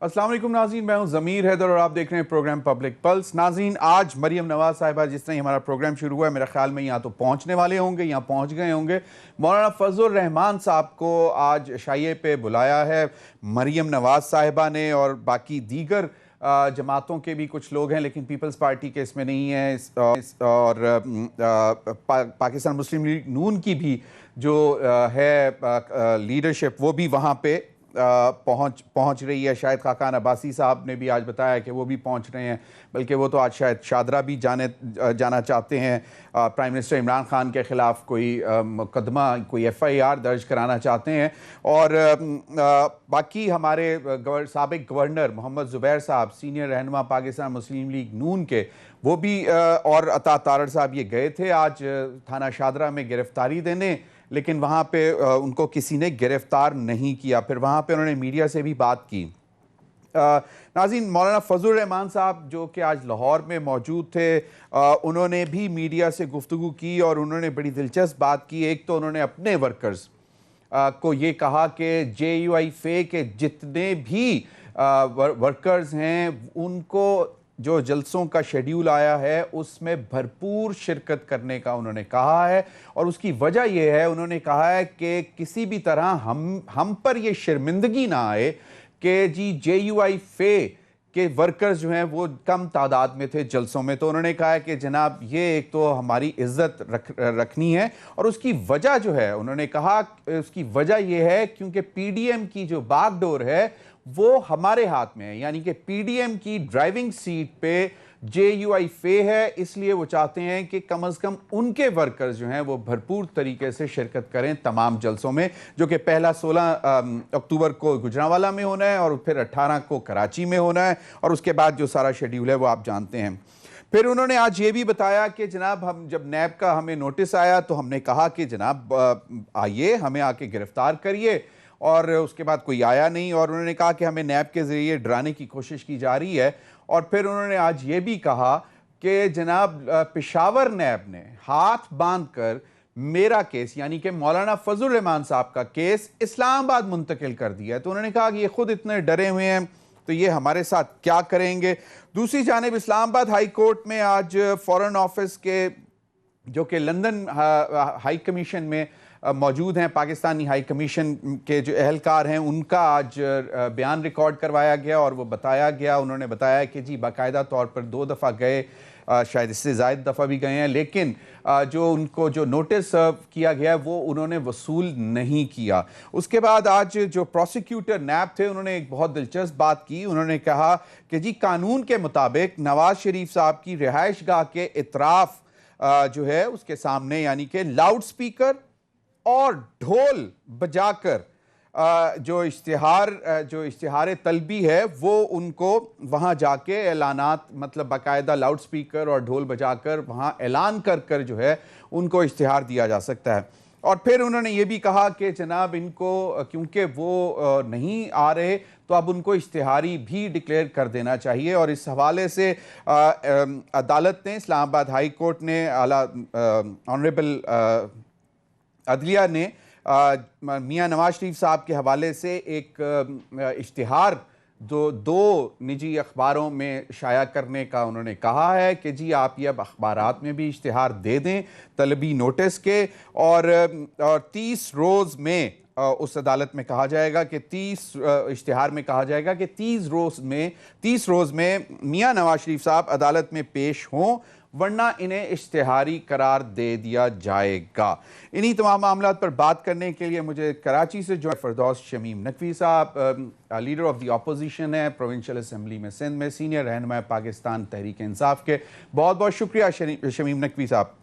अस्सलाम वालेकुम नाज़रीन, मैं हूं ज़मीर हैदर और आप देख रहे हैं प्रोग्राम पब्लिक पल्स। नाज़रीन, आज मरियम नवाज़ साहिबा जिस तरह हमारा प्रोग्राम शुरू हुआ है, मेरा ख्याल में यहाँ तो पहुँचने वाले होंगे, यहाँ पहुँच गए होंगे। मौलाना फजलुर रहमान साहब को आज शाइए पे बुलाया है मरियम नवाज़ साहिबा ने, और बाकी दीगर जमातों के भी कुछ लोग हैं, लेकिन पीपल्स पार्टी के इसमें नहीं है। और पाकिस्तान मुस्लिम लीग नून की भी जो है लीडरशिप, वो भी वहाँ पे पहुंच रही है। शायद खाकान अब्बासी साहब ने भी आज बताया कि वो भी पहुंच रहे हैं, बल्कि वो तो आज शायद शादरा भी जाना चाहते हैं। प्राइम मिनिस्टर इमरान खान के ख़िलाफ़ कोई मुकदमा, कोई FIR दर्ज कराना चाहते हैं। और बाकी हमारे साबिक़ गवर्नर मोहम्मद ज़ुबैर साहब, सीनियर रहनुमा पाकिस्तान मुस्लिम लीग नून के, वो भी और अता तारड़ साहब ये गए थे आज थाना शादरा में गिरफ्तारी देने, लेकिन वहाँ पे उनको किसी ने गिरफ्तार नहीं किया। फिर वहाँ पे उन्होंने मीडिया से भी बात की। नाज़रीन, मौलाना फजलुर रहमान साहब जो कि आज लाहौर में मौजूद थे, उन्होंने भी मीडिया से गुफ्तगू की और उन्होंने बड़ी दिलचस्प बात की। एक तो उन्होंने अपने वर्कर्स को ये कहा कि JUI-FA के जितने भी वर्कर्स हैं, उनको जो जलसों का शेड्यूल आया है उसमें भरपूर शिरकत करने का उन्होंने कहा है। और उसकी वजह यह है, उन्होंने कहा है कि किसी भी तरह हम पर यह शर्मिंदगी ना आए कि जी JUI-FA के वर्कर्स जो हैं वो कम तादाद में थे जलसों में। तो उन्होंने कहा है कि जनाब, ये एक तो हमारी इज्जत रखनी है, और उसकी वजह जो है, उन्होंने कहा उसकी वजह यह है क्योंकि PDM की जो बागडोर है वो हमारे हाथ में है, यानी कि PDM की ड्राइविंग सीट पे JUI-FA है। इसलिए वो चाहते हैं कि कम से कम उनके वर्कर्स जो हैं वो भरपूर तरीके से शिरकत करें तमाम जलसों में, जो कि पहला 16 अक्टूबर को गुजरांवाला में होना है और फिर 18 को कराची में होना है, और उसके बाद जो सारा शेड्यूल है वो आप जानते हैं। फिर उन्होंने आज ये भी बताया कि जनाब, हम जब नैब का हमें नोटिस आया तो हमने कहा कि जनाब आइए, हमें आके गिरफ्तार करिए, और उसके बाद कोई आया नहीं। और उन्होंने कहा कि हमें नैब के ज़रिए डराने की कोशिश की जा रही है। और फिर उन्होंने आज ये भी कहा कि जनाब, पेशावर नैब ने हाथ बांध कर मेरा केस, यानी कि मौलाना फजलुर रहमान साहब का केस, इस्लामाबाद मुंतकिल कर दिया है। तो उन्होंने कहा कि ये खुद इतने डरे हुए हैं तो ये हमारे साथ क्या करेंगे। दूसरी जानिब इस्लामाबाद हाई कोर्ट में आज फॉरेन ऑफिस के, जो कि लंदन हाई कमीशन में मौजूद हैं, पाकिस्तानी हाई कमीशन के जो एहलकार हैं, उनका आज बयान रिकॉर्ड करवाया गया और वो बताया गया, उन्होंने बताया कि जी बाकायदा तौर पर 2 दफ़ा गए, शायद इससे ज़ायद दफ़ा भी गए हैं, लेकिन जो उनको जो नोटिस सर्व किया गया है वो उन्होंने वसूल नहीं किया। उसके बाद आज जो प्रोसिक्यूटर नैब थे, उन्होंने एक बहुत दिलचस्प बात की। उन्होंने कहा कि जी कानून के मुताबिक नवाज शरीफ साहब की रिहाइश गाह के इतराफ़ जो है उसके सामने, यानी कि लाउड स्पीकर और ढोल बजाकर जो इश्तिहार तलबी है वो उनको वहाँ जाके ऐलानात, मतलब बाकायदा लाउड स्पीकर और ढोल बजाकर वहाँ ऐलान कर कर जो है उनको इश्तिहार दिया जा सकता है। और फिर उन्होंने ये भी कहा कि जनाब, इनको क्योंकि वो नहीं आ रहे तो अब उनको इश्तिहारी भी डिक्लेयर कर देना चाहिए। और इस हवाले से अदालत ने, इस्लामाबाद हाई कोर्ट ने, आला ऑनरेबल अदलिया ने मियां नवाज शरीफ साहब के हवाले से एक इश्तिहार दो निजी अखबारों में शाया करने का उन्होंने कहा है कि जी आप ये अब अखबारात में भी इश्तिहार दे दें तलबी नोटिस के, और 30 रोज़ में उस अदालत में कहा जाएगा कि 30 इश्तिहार में कहा जाएगा कि 30 रोज़ में मियां नवाज शरीफ साहब अदालत में पेश हों, वरना इन्हें इश्तिहारी करार दे दिया जाएगा। इन्हीं तमाम मामलात पर बात करने के लिए मुझे कराची से जो फरदौस शमीम नकवी साहब, लीडर ऑफ द अपोजिशन है प्रोविंशियल असम्बली में सिंध में, सीनियर रहनुमा पाकिस्तान तहरीक इंसाफ के, बहुत बहुत शुक्रिया शमीम नकवी साहब।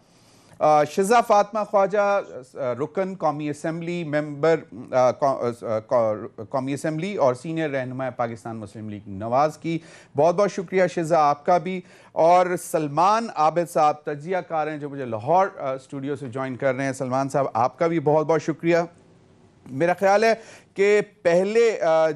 शिज़ा फातिमा ख्वाजा, रुकन कौमी असम्बली, मेंबर कौमी असम्बली और सीनियर रहनुमा पाकिस्तान मुस्लिम लीग नवाज़ की, बहुत बहुत शुक्रिया शिज़ा आपका भी। और सलमान आबिद साहब, तज्जियाकार हैं, जो मुझे लाहौर स्टूडियो से ज्वाइन कर रहे हैं। सलमान साहब आपका भी बहुत बहुत शुक्रिया। मेरा ख्याल है कि पहले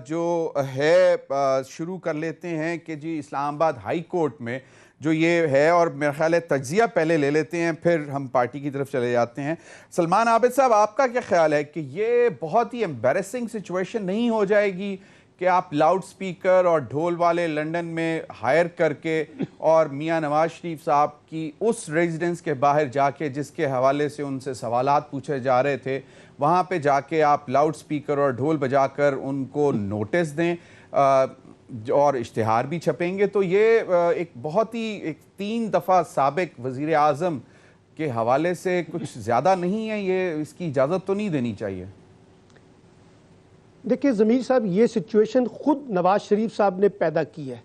जो है शुरू कर लेते हैं कि जी इस्लामाबाद हाई कोर्ट में जो ये है, और मेरा ख्याल है तज्जिया पहले ले लेते हैं, फिर हम पार्टी की तरफ चले जाते हैं। सलमान आबिद साहब, आपका क्या ख्याल है कि ये बहुत ही एम्बैरेसिंग सिचुएशन नहीं हो जाएगी कि आप लाउड स्पीकर और ढोल वाले लंदन में हायर करके और मियां नवाज शरीफ साहब की उस रेजिडेंस के बाहर जाके जिसके हवाले से उनसे सवालात पूछे जा रहे थे, वहाँ पे जाके आप लाउड स्पीकर और ढोल बजाकर उनको नोटिस दें और इश्तिहार भी छपेंगे, तो ये एक बहुत ही एक 3 दफ़ा साबिक वज़ीर आज़म के हवाले से कुछ ज़्यादा नहीं है? ये इसकी इजाज़त तो नहीं देनी चाहिए। देखिए ज़मीर साहब, ये सिचुएशन खुद नवाज शरीफ साहब ने पैदा की है।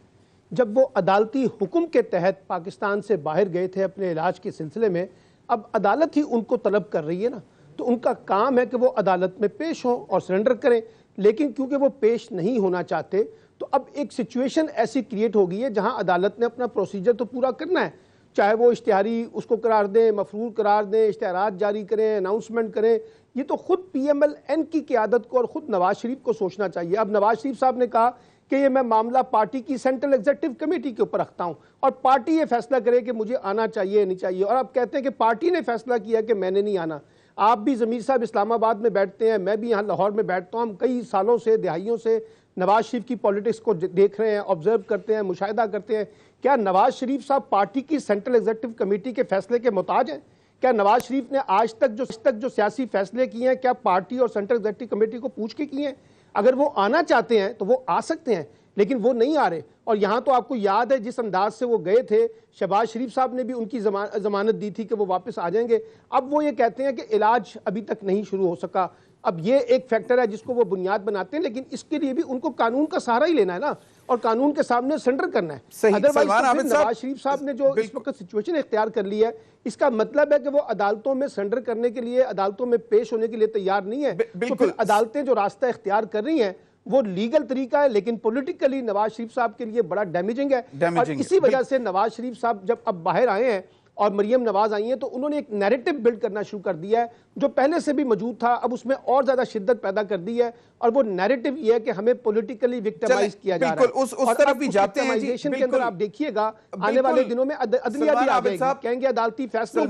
जब वो अदालती हुक्म के तहत पाकिस्तान से बाहर गए थे अपने इलाज के सिलसिले में, अब अदालत ही उनको तलब कर रही है ना, तो उनका काम है कि वो अदालत में पेश हों और सरेंडर करें। लेकिन क्योंकि वो पेश नहीं होना चाहते, तो अब एक सिचुएशन ऐसी क्रिएट हो गई है जहां अदालत ने अपना प्रोसीजर तो पूरा करना है, चाहे वो इश्तिहारी उसको करार दें, मफरूर करार दें, इश्तिहारात जारी करें, अनाउंसमेंट करें। ये तो खुद PMLN की क़यादत को और खुद नवाज शरीफ को सोचना चाहिए। अब नवाज शरीफ साहब ने कहा कि ये मैं मामला पार्टी की सेंट्रल एग्जीक्यूटिव कमेटी के ऊपर रखता हूं और पार्टी ये फैसला करे कि मुझे आना चाहिए नहीं चाहिए। और अब कहते हैं कि पार्टी ने फैसला किया कि मैंने नहीं आना। आप भी ज़मीर साहब इस्लामाबाद में बैठते हैं, मैं भी यहाँ लाहौर में बैठता हूँ। हम कई सालों से, दिहाइयों से नवाज शरीफ की पॉलिटिक्स को देख रहे हैं, ऑब्जर्व करते हैं, मुशाहिदा करते हैं। क्या नवाज शरीफ साहब पार्टी की सेंट्रल एग्जीक्यूटिव कमेटी के फैसले के मोहताज हैं? क्या नवाज शरीफ ने आज तक जो सियासी फैसले किए हैं, क्या पार्टी और सेंट्रल एग्जीक्यूटिव कमेटी को पूछ के किए हैं? अगर वो आना चाहते हैं तो वो आ सकते हैं, लेकिन वो नहीं आ रहे। और यहाँ तो आपको याद है जिस अंदाज से वो गए थे, शहबाज शरीफ साहब ने भी उनकी जमानत दी थी कि वो वापस आ जाएंगे। अब वो ये कहते हैं कि इलाज अभी तक नहीं शुरू हो सका। अब ये एक फैक्टर है जिसको वो बुनियाद बनाते हैं, लेकिन इसके लिए भी उनको कानून का सहारा ही लेना है ना, और कानून के सामने सरेंडर करना है। अदरवाइज नवाज शरीफ साहब ने जो इस वक्त सिचुएशन इख्तियार कर ली है, इसका मतलब है कि वो अदालतों में सरेंडर करने के लिए, अदालतों में पेश होने के लिए तैयार नहीं है। तो फिर अदालतें जो रास्ता इख्तियार कर रही हैं वो लीगल तरीका है, लेकिन पॉलिटिकली नवाज शरीफ साहब के लिए बड़ा डैमेजिंग है। और इसी वजह से नवाज शरीफ साहब जब अब बाहर आए हैं और मरियम नवाज आई हैं, तो उन्होंने एक नैरेटिव बिल्ड करना शुरू कर दिया है जो पहले से भी मौजूद था, अब उसमें और ज्यादा शिद्दत पैदा कर दी है। और वो नैरेटिव ये है कि हमें पॉलिटिकली विक्टिमाइज किया जा रहा है। उस तरफ भी जाते हैं जी। के अंदर आप देखिएगा आने वाले दिनों में अदलिया भी आ जाएगी, कहेंगे अदालती फैसलों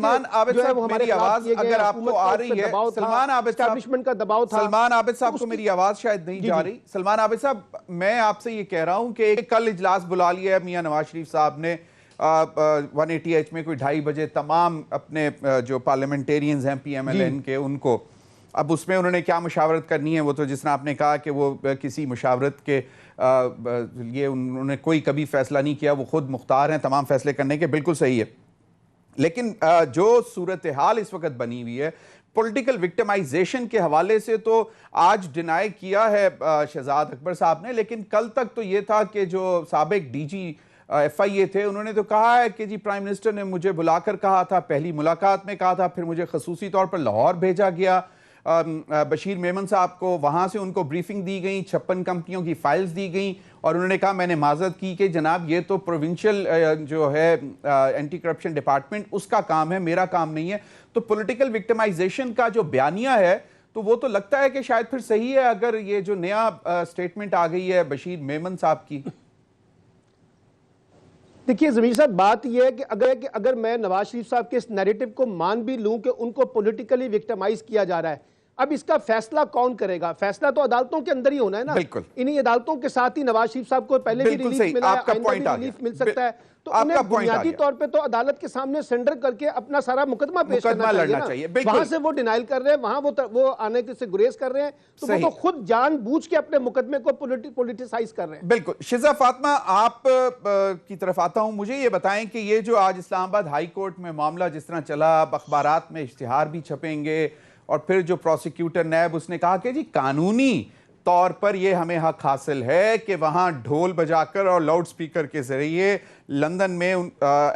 जो है वो हमारी आवाज अगर आपको आ रही है, सलमान आबिद एस्टैब्लिशमेंट का दबाव था। सलमान आबिद साहब को मेरी आवाज शायद नहीं जा रही। सलमान आबिद साहब, मैं आपसे ये कह रहा हूं कि कल इजलास बुला लिया है मियां नवाज शरीफ साहब ने 180H में, कोई 2:30 बजे तमाम अपने जो पार्लियामेंटेरियंस हैं PMLN के, उनको अब उसमें उन्होंने क्या मुशावरत करनी है, वो तो जिसने आपने कहा कि वो किसी मुशावरत के लिए उन्होंने कोई कभी फैसला नहीं किया, वो खुद मुख्तार हैं तमाम फैसले करने के, बिल्कुल सही है। लेकिन जो सूरत हाल इस वक्त बनी हुई है पॉलिटिकल विक्टिमाइजेशन के हवाले से, तो आज डिनाई किया है शहजाद अकबर साहब ने, लेकिन कल तक तो ये था कि जो साबिक DG FIA थे, उन्होंने तो कहा है कि जी प्राइम मिनिस्टर ने मुझे बुलाकर कहा था, पहली मुलाकात में कहा था, फिर मुझे खसूसी तौर पर लाहौर भेजा गया बशीर मेमन साहब को, वहाँ से उनको ब्रीफिंग दी गई, 56 कंपनियों की फाइल्स दी गई और उन्होंने कहा, मैंने माजरत की कि जनाब ये तो प्रोविंशियल जो है एंटी करप्शन डिपार्टमेंट, उसका काम है, मेरा काम नहीं है। तो पॉलिटिकल विक्टिमाइजेशन का जो बयानिया है, तो वो तो लगता है कि शायद फिर सही है अगर ये जो नया स्टेटमेंट आ गई है बशीर मेमन साहब की। देखिए ज़मीर साहब, बात यह है कि अगर मैं नवाज शरीफ साहब के इस नैरेटिव को मान भी लूं कि उनको पॉलिटिकली विक्टिमाइज किया जा रहा है, अब इसका फैसला कौन करेगा? फैसला तो अदालतों के अंदर ही होना है ना। इन्हीं अदालतों के साथ ही नवाज शरीफ साहब को पहले भी रिलीफ मिला है, आइंदा भी रिलीफ मिल सकता है। तो उन्हें बुनियादी तौर पे तो अदालत के सामने सरेंडर करके अपना सारा मुकदमा पेश करना चाहिए ना। वहां से वो डिनाइल कर रहे हैं, वहां वो आने से गुरेज कर रहे हैं, तो वो तो खुद जानबूझ के अपने मुकदमे को पॉलिटिसाइज कर रहे हैं। बिल्कुल। शिजा फातिमा, आप की तरफ आता हूं, मुझे ये बताएं कि ये जो आज इस्लामाबाद हाई कोर्ट में मामला जिस तरह चला, अब अखबारात में इश्तिहार भी छपेंगे और फिर जो प्रोसिक्यूटर नैब उसने कहा कि जी कानूनी तौर पर ये हमें हक हासिल है कि वहाँ ढोल बजाकर और लाउड स्पीकर के जरिए लंदन में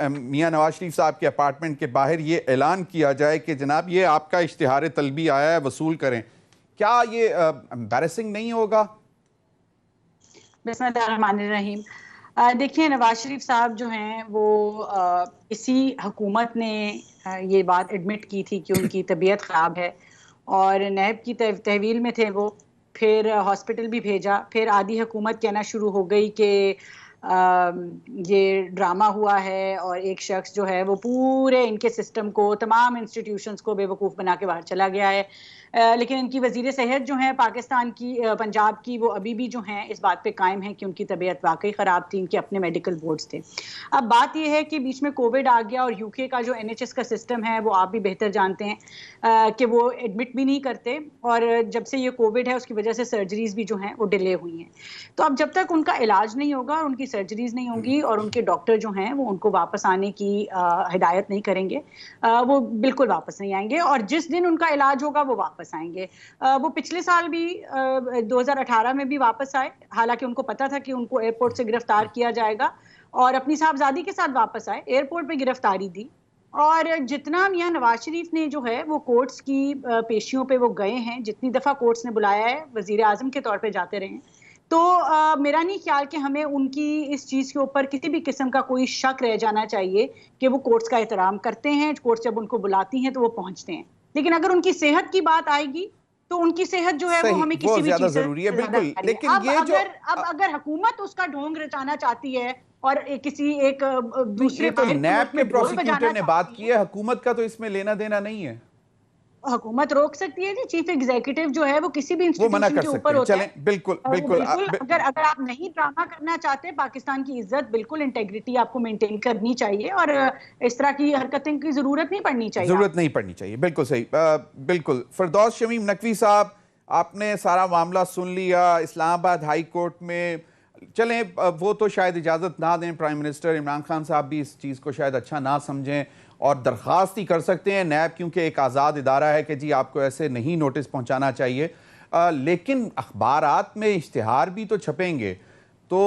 मियां नवाज शरीफ साहब के अपार्टमेंट के बाहर ये ऐलान किया जाए कि जनाब ये आपका इश्तिहार तलबी आया है, वसूल करें। क्या ये एम्बैरेसिंग नहीं होगा? बिस्मिल्लाहिर्रहमानिर्रहीम। देखिए, नवाज शरीफ साहब जो हैं वो इसी हुकूमत ने ये बात एडमिट की थी कि उनकी तबीयत ख़राब है और नैब की तहवील में थे वो, फिर हॉस्पिटल भी भेजा, फिर आधी हुकूमत कहना शुरू हो गई कि ये ड्रामा हुआ है और एक शख्स जो है वो पूरे इनके सिस्टम को, तमाम इंस्टीट्यूशंस को बेवकूफ़ बना के बाहर चला गया है। लेकिन इनकी वजीर सेहत जो है पाकिस्तान की, पंजाब की, वो अभी भी जो हैं इस बात पे कायम है कि उनकी तबीयत वाकई ख़राब थी, इनके अपने मेडिकल बोर्ड्स थे। अब बात यह है कि बीच में कोविड आ गया और यूके का जो NHS का सिस्टम है वो आप भी बेहतर जानते हैं कि वो एडमिट भी नहीं करते, और जब से ये कोविड है उसकी वजह से सर्जरीज भी जो हैं वो डिले हुई हैं। तो अब जब तक उनका इलाज नहीं होगा और उनकी सर्जरीज नहीं होंगी और उनके डॉक्टर जो हैं वो उनको वापस आने की हिदायत नहीं करेंगे, वो बिल्कुल वापस नहीं आएंगे, और जिस दिन उनका इलाज होगा वो वापस आएंगे। वो पिछले साल भी 2018 में भी वापस आए, हालांकि उनको पता था कि उनको एयरपोर्ट से गिरफ्तार किया जाएगा, और अपनी साहबजादी के साथ वापस आए, एयरपोर्ट पे गिरफ्तारी दी। और जितना मियां नवाज शरीफ ने जो है वो कोर्ट्स की पेशियों पे वो गए हैं, जितनी दफ़ा कोर्ट्स ने बुलाया है, वजीर आजम के तौर पे जाते रहे हैं, तो मेरा नहीं ख्याल कि हमें उनकी इस चीज़ के ऊपर किसी भी किस्म का कोई शक रह जाना चाहिए कि वो कोर्ट्स का एहतराम करते हैं, कोर्ट्स जब उनको बुलाती हैं तो वो पहुंचते हैं। लेकिन अगर उनकी सेहत की बात आएगी तो उनकी सेहत जो है वो हमें किसी भी चीज से जरूरी है, बिल्कुल। लेकिन अब ये जो अगर हुकूमत उसका ढोंग रचाना चाहती है और किसी एक दूसरे तो नैब के प्रोसिक्यूटर ने बात की है, हुकूमत का तो इसमें लेना देना नहीं है। हुकूमत रोक सकती है जी, चीफ एग्जीक्यूटिव जो है वो किसी भी वो मना इंस्टीट्यूशन कर के सकते ऊपर हैं। होता है। चलें, बिल्कुल बिल्कुल अगर आप नहीं ड्रामा करना चाहते, पाकिस्तान की इज्जत, बिल्कुल इंटेग्रिटी आपको मेंटेन करनी चाहिए और इस तरह की हरकतें की जरूरत नहीं पड़नी चाहिए, जरूरत नहीं पड़नी चाहिए। बिल्कुल सही, बिल्कुल। फिरदौस शमीम नकवी साहब, आपने सारा मामला सुन लिया। इस्लामाबाद हाई कोर्ट में चलें, वो तो शायद इजाज़त ना दें, प्राइम मिनिस्टर इमरान खान साहब भी इस चीज़ को शायद अच्छा ना समझें और दरख्वास्त ही कर सकते हैं। नैब क्योंकि एक आज़ाद इदारा है कि जी आपको ऐसे नहीं नोटिस पहुंचाना चाहिए, लेकिन अखबारात में इश्तिहार भी तो छपेंगे। तो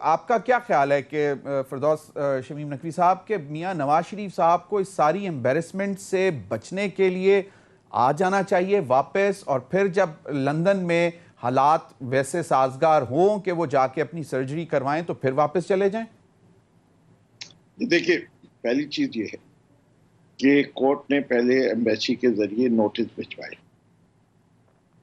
आपका क्या ख्याल है कि फिरदौस शमीम नकवी साहब के मियाँ नवाज शरीफ साहब को इस सारी एम्बेरसमेंट से बचने के लिए आ जाना चाहिए वापस, और फिर जब लंदन में हालात वैसे साजगार हों कि वो जाके अपनी सर्जरी करवाएं तो फिर वापस चले जाएं? देखिए, पहली चीज ये है कि कोर्ट ने पहले एम्बेसी के जरिए नोटिस भिजवाए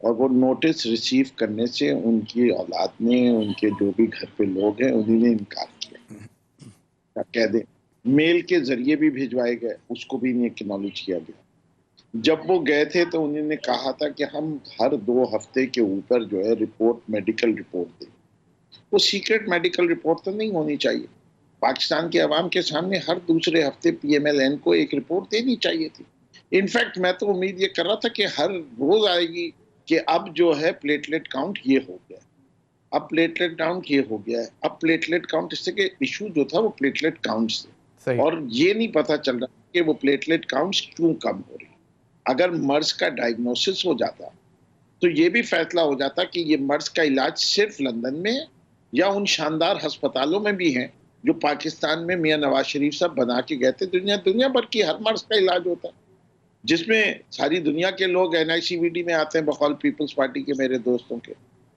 और वो नोटिस रिसीव करने से उनकी औलाद ने, उनके जो भी घर पे लोग हैं, उन्होंने इनकार किया। कह दें मेल के जरिए भी भिजवाए गए, उसको भी नहीं एक्नॉलेज किया गया। जब वो गए थे तो उन्होंने कहा था कि हम हर 2 हफ्ते के ऊपर जो है रिपोर्ट, मेडिकल रिपोर्ट दें। वो सीक्रेट मेडिकल रिपोर्ट तो नहीं होनी चाहिए। पाकिस्तान के अवाम के सामने हर दूसरे हफ्ते PMLN को एक रिपोर्ट देनी चाहिए थी। इनफैक्ट मैं तो उम्मीद ये कर रहा था कि हर रोज आएगी कि अब जो है प्लेटलेट काउंट ये हो गया, अब प्लेटलेट काउंट ये हो गया है, अब प्लेटलेट काउंट, इससे कि इशू जो था वो प्लेटलेट काउंट से, और ये नहीं पता चल रहा कि वो प्लेटलेट काउंट्स क्यों कम हो रही। अगर मर्ज का डायग्नोसिस हो जाता तो ये भी फैसला हो जाता कि ये मर्ज का इलाज सिर्फ लंदन में है या उन शानदार अस्पतालों में भी है जो पाकिस्तान में मियां नवाज शरीफ साहब बना के गए थे। दुनिया भर की हर मर्ज का इलाज होता है, जिसमें सारी दुनिया के लोग NICVD में आते हैं, बकौल पीपल्स पार्टी के मेरे दोस्तों के।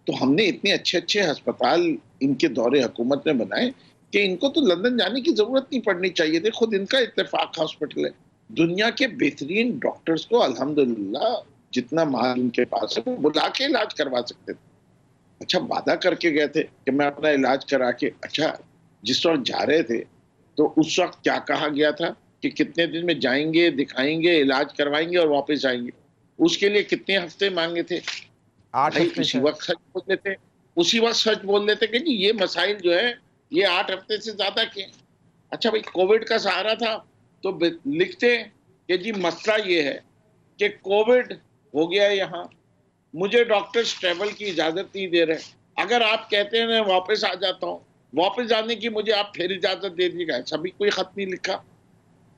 तो हमने इतने अच्छे अच्छे अस्पताल इनके दौरे हुकूमत में बनाए कि इनको तो लंदन जाने की जरूरत नहीं पड़नी चाहिए थी। खुद इनका इत्तेफाक हॉस्पिटल है, दुनिया के बेहतरीन डॉक्टर्स को अल्हम्दुलिल्लाह जितना माल उनके पास है वो बुला के इलाज करवा सकते थे। अच्छा, वादा करके गए थे कि मैं अपना इलाज करा के, अच्छा जिस वक्त जा रहे थे तो उस वक्त क्या कहा गया था कि कितने दिन में जाएंगे, दिखाएंगे, इलाज करवाएंगे और वापस आएंगे। उसके लिए कितने हफ्ते मांगे थे? 8 हफ्ते। उसी वक्त सच बोल लेते, उसी वक्त सच बोल लेते कि जी ये मसाइल जो है ये 8 हफ्ते से ज्यादा के। अच्छा भाई, कोविड का सहारा था तो लिखते कि जी मसला ये है कि कोविड हो गया है यहाँ, मुझे डॉक्टर्स ट्रेवल की इजाजत नहीं दे रहे। अगर आप कहते हैं मैं वापस आ जाता हूँ, वापस जाने की मुझे आप फिर इजाजत दे दीजिएगा। ऐसा भी कोई खत नहीं लिखा।